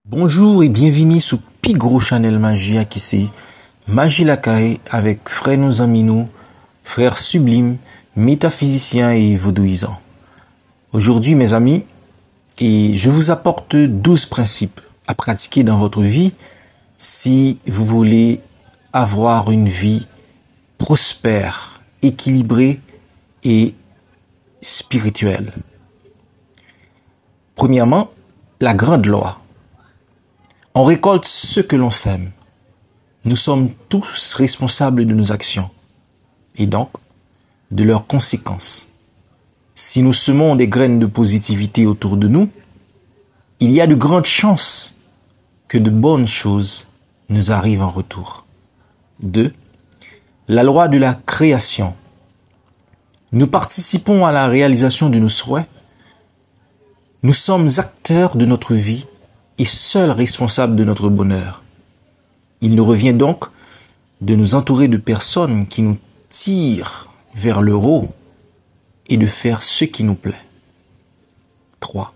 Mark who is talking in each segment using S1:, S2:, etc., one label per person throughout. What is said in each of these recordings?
S1: Bonjour et bienvenue sur Pigro Channel Magia qui c'est Magie Lacaille avec frère nous aminou, frère sublime, métaphysicien et vaudouisant. Aujourd'hui mes amis, je vous apporte 12 principes à pratiquer dans votre vie si vous voulez avoir une vie prospère, équilibrée et spirituelle. Premièrement, la grande loi. On récolte ce que l'on sème. Nous sommes tous responsables de nos actions et donc de leurs conséquences. Si nous semons des graines de positivité autour de nous, il y a de grandes chances que de bonnes choses nous arrivent en retour. 2. La loi de la création. Nous participons à la réalisation de nos souhaits. Nous sommes acteurs de notre vie et seuls responsables de notre bonheur. Il nous revient donc de nous entourer de personnes qui nous tirent vers le haut et de faire ce qui nous plaît. 3.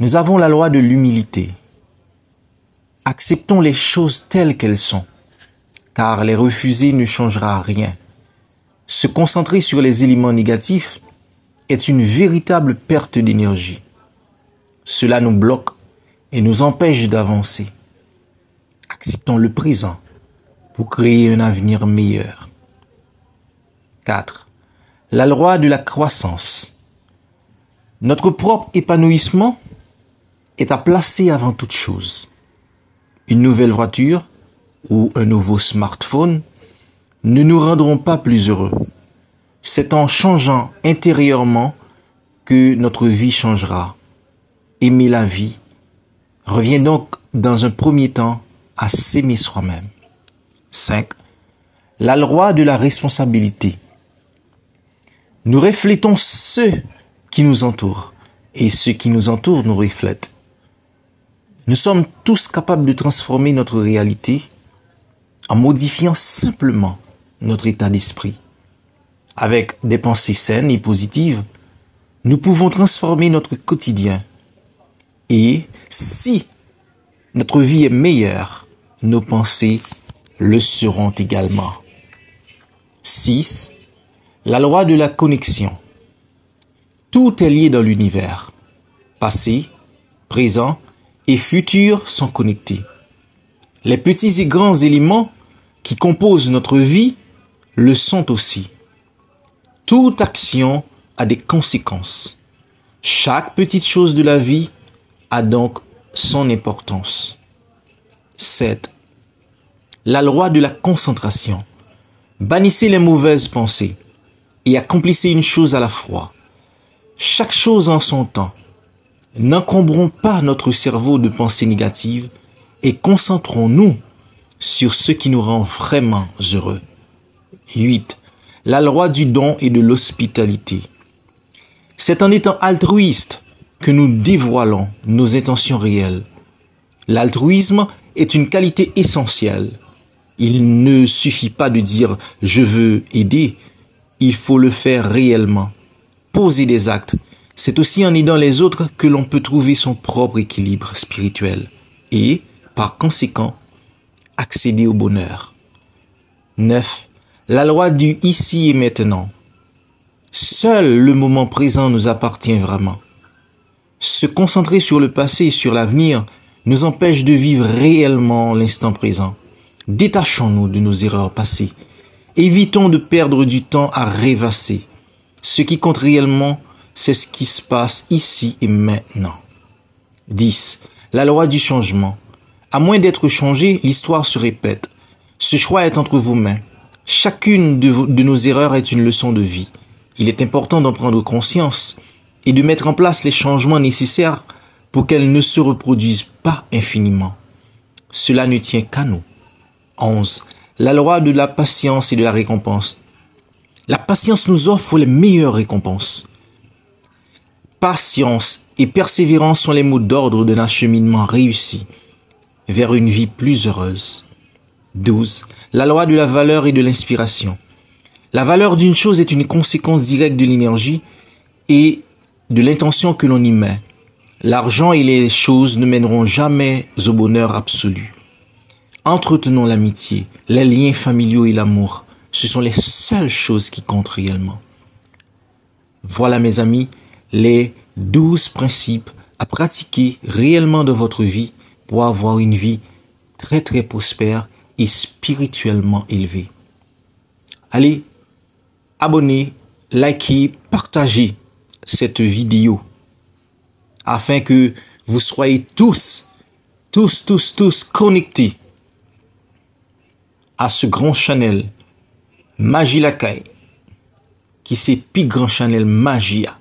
S1: Nous avons la loi de l'humilité. Acceptons les choses telles qu'elles sont, car les refuser ne changera rien. Se concentrer sur les éléments négatifs est une véritable perte d'énergie. Cela nous bloque et nous empêche d'avancer. Acceptons le présent pour créer un avenir meilleur. 4. La loi de la croissance. Notre propre épanouissement est à placer avant toute chose. Une nouvelle voiture ou un nouveau smartphone ne nous rendront pas plus heureux. C'est en changeant intérieurement que notre vie changera. Aimer la vie revient donc dans un premier temps à s'aimer soi-même. 5. La loi de la responsabilité. Nous reflétons ceux qui nous entourent et ceux qui nous entourent nous reflètent. Nous sommes tous capables de transformer notre réalité en modifiant simplement notre état d'esprit. Avec des pensées saines et positives, nous pouvons transformer notre quotidien. Et si notre vie est meilleure, nos pensées le seront également. 6. La loi de la connexion. Tout est lié dans l'univers. Passé, présent et futur sont connectés. Les petits et grands éléments qui composent notre vie le sont aussi. Toute action a des conséquences. Chaque petite chose de la vie a donc son importance. 7. La loi de la concentration. Bannissez les mauvaises pensées et accomplissez une chose à la fois. Chaque chose en son temps. N'encombrons pas notre cerveau de pensées négatives et concentrons-nous sur ce qui nous rend vraiment heureux. 8. La loi du don et de l'hospitalité. C'est en étant altruiste que nous dévoilons nos intentions réelles. L'altruisme est une qualité essentielle. Il ne suffit pas de dire « je veux aider », il faut le faire réellement. Poser des actes, c'est aussi en aidant les autres que l'on peut trouver son propre équilibre spirituel et, par conséquent, accéder au bonheur. 9. La loi du ici et maintenant. Seul le moment présent nous appartient vraiment. Se concentrer sur le passé et sur l'avenir nous empêche de vivre réellement l'instant présent. Détachons-nous de nos erreurs passées. Évitons de perdre du temps à rêvasser. Ce qui compte réellement, c'est ce qui se passe ici et maintenant. 10. La loi du changement. À moins d'être changé, l'histoire se répète. Ce choix est entre vos mains. Chacune de nos erreurs est une leçon de vie. Il est important d'en prendre conscience et de mettre en place les changements nécessaires pour qu'elles ne se reproduisent pas infiniment. Cela ne tient qu'à nous. 11. La loi de la patience et de la récompense. La patience nous offre les meilleures récompenses. Patience et persévérance sont les mots d'ordre d'un acheminement réussi vers une vie plus heureuse. 12. La loi de la valeur et de l'inspiration. La valeur d'une chose est une conséquence directe de l'énergie et de l'intention que l'on y met. L'argent et les choses ne mèneront jamais au bonheur absolu. Entretenons l'amitié, les liens familiaux et l'amour. Ce sont les seules choses qui comptent réellement. Voilà mes amis, les 12 principes à pratiquer réellement dans votre vie pour avoir une vie très très prospère et spirituellement élevée. Allez, abonnez, likez, partagez cette vidéo afin que vous soyez tous connectés à ce grand channel Magie Lacaille qui c'est plus grand channel Magia.